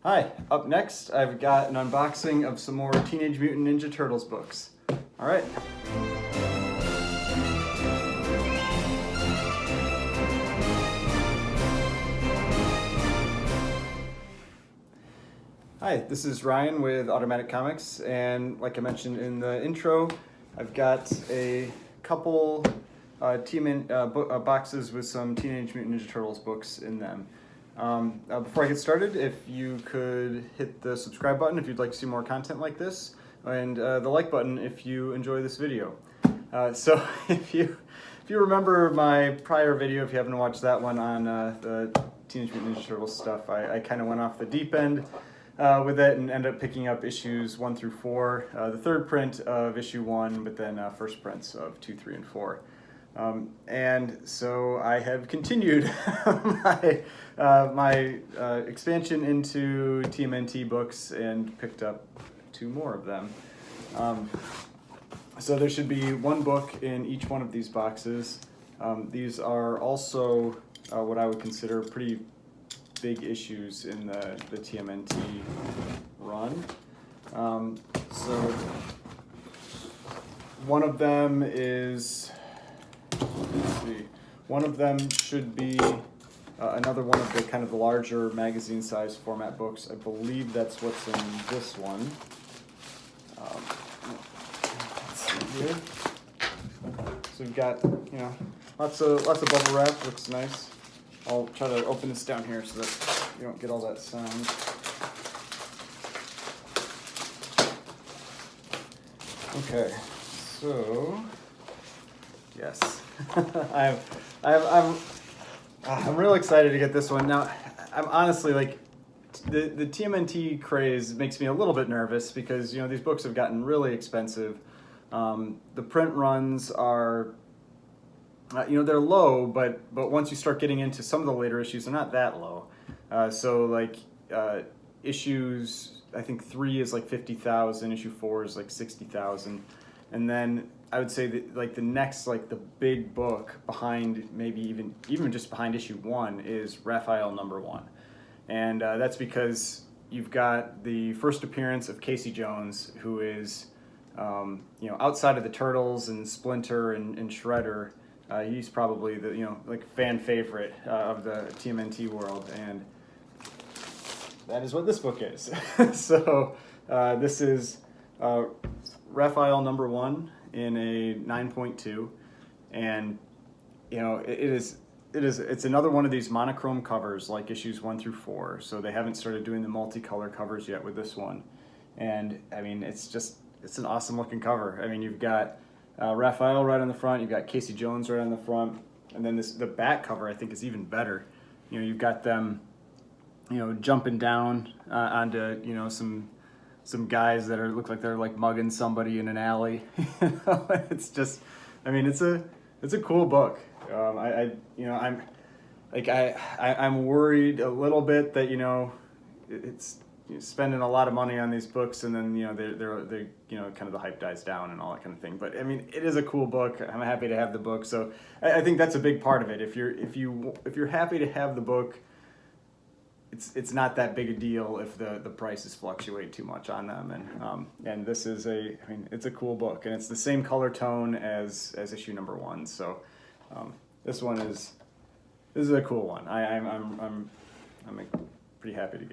Hi, up next I've got an unboxing of some more Teenage Mutant Ninja Turtles books. Alright. Hi, this is Ryan with Automatic Comics, and like I mentioned in the intro, I've got a couple boxes with some Teenage Mutant Ninja Turtles books in them. Before I get started, if you could hit the subscribe button if you'd like to see more content like this, and the like button if you enjoy this video. So if you remember my prior video, if you haven't watched that one on the Teenage Mutant Ninja Turtles stuff, I kind of went off the deep end with it and ended up picking up issues 1 through 4, the third print of issue 1, but then first prints of 2, 3, and 4. And so I have continued my expansion into TMNT books and picked up 2 more of them. So there should be 1 book in each one of these boxes. These are also what I would consider pretty big issues in the TMNT run. So one of them is, let's see, one of them should be another one of the kind of the larger magazine size format books. I believe that's what's in this one. Let's see here. So we've got, lots of bubble wrap. Looks nice. I'll try to open this down here so that you don't get all that sound. Okay, so yes, I'm real excited to get this one. Now, I'm honestly like the TMNT craze makes me a little bit nervous because these books have gotten really expensive. The print runs are. They're low, but once you start getting into some of the later issues, they're not that low. So like issues, I think 3 is like 50,000, issue 4 is like 60,000, and then I would say that like the next like the big book behind maybe even just behind issue 1 is Raphael #1, and that's because you've got the first appearance of Casey Jones, who is outside of the Turtles and Splinter and Shredder. He's probably the like fan favorite of the TMNT world, and that is what this book is. So this is Raphael #1 in a 9.2, and it's another one of these monochrome covers like issues 1 through 4. So they haven't started doing the multicolor covers yet with this one, and I mean it's an awesome looking cover. I mean you've got Raphael right on the front, you've got Casey Jones right on the front, and then the back cover I think is even better. You've got them, jumping down onto some guys that look like they're like mugging somebody in an alley. It's just, I mean, it's a cool book. I'm worried a little bit that it's spending a lot of money on these books, and then they're kind of the hype dies down and all that kind of thing. But I mean, it is a cool book. I'm happy to have the book, so I think that's a big part of it. If you're happy to have the book, it's not that big a deal if the prices fluctuate too much on them. And this is it's a cool book, and it's the same color tone as issue #1. So this is a cool one. I'm pretty happy to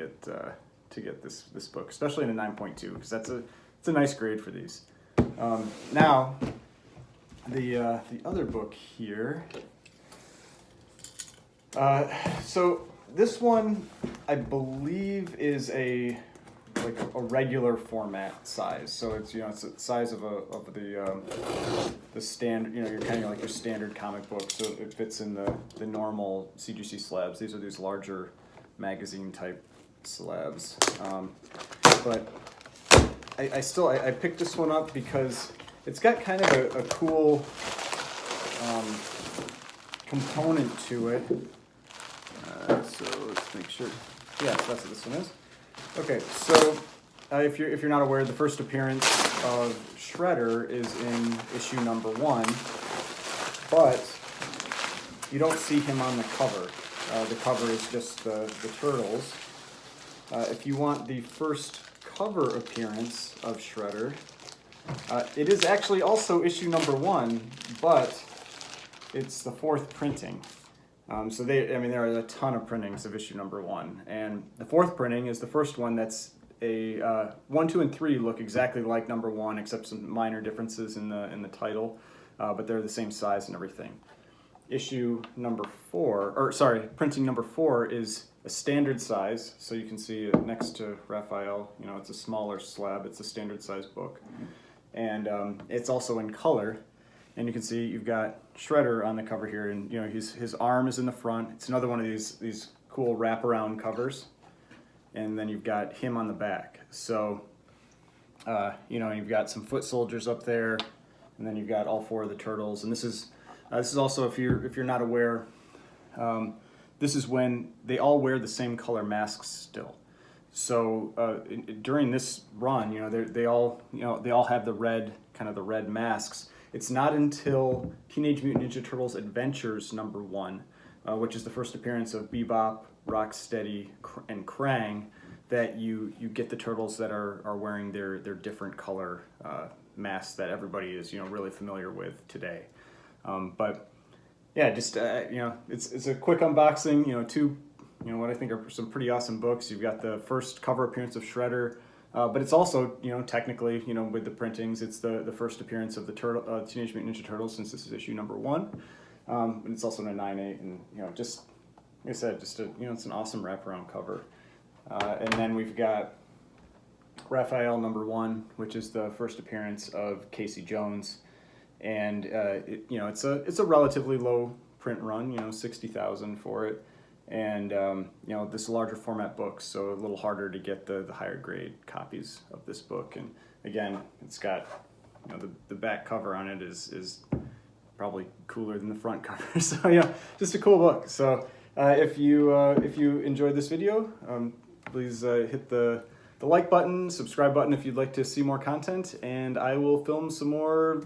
get this book, especially in a 9.2, because it's a nice grade for these. Now, the other book here. So this one, I believe, is a regular format size. So it's it's the size of the standard. You're kind of like your standard comic book. So it fits in the normal CGC slabs. These are these larger magazine type slabs, but I picked this one up because it's got kind of a cool component to it. So let's make sure. Yes, that's what this one is. Okay, so if you're not aware, the first appearance of Shredder is in issue #1, but you don't see him on the cover. The cover is just the Turtles. if you want the first cover appearance of Shredder, it is actually also issue number 1, but it's the 4th printing. So there are a ton of printings of issue number 1, and the 4th printing is the first one that's a 1, 2, and 3 look exactly like number 1, except some minor differences in the title, but they're the same size and everything. Issue number 4, or sorry, printing number 4 is a standard size, so you can see it next to Raphael. You know, it's a smaller slab. It's a standard size book, and it's also in color. And you can see you've got Shredder on the cover here, and you know his arm is in the front. It's another one of these cool wraparound covers, and then you've got him on the back. So you know, you've got some foot soldiers up there, and then you've got all 4 of the turtles. And this is also, if you're not aware, this is when they all wear the same color masks still. So during this run, you know, they all have the red masks. It's not until Teenage Mutant Ninja Turtles Adventures number 1, which is the first appearance of Bebop, Rocksteady, and Krang, that you get the turtles that are wearing their different color masks that everybody is, you know, really familiar with today. But yeah, just you know, it's a quick unboxing. You know, what I think are some pretty awesome books. You've got the first cover appearance of Shredder. But it's also, you know, technically, you know, with the printings, it's the first appearance of the Teenage Mutant Ninja Turtles, since this is issue number 1. And it's also in a 9/8, and you know, just like I said, you know, it's an awesome wraparound cover. And then we've got Raphael number 1, which is the first appearance of Casey Jones, and you know, it's a relatively low print run, you know, 60,000 for it. And you know, this larger format book, so a little harder to get the higher grade copies of this book. And again, it's got, you know, the back cover on it is probably cooler than the front cover. So yeah, just a cool book. So if you enjoyed this video, please hit the like button, subscribe button if you'd like to see more content, and I will film some more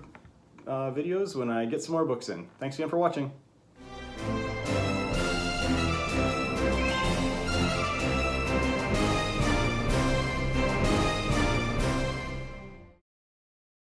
videos when I get some more books in. Thanks again for watching.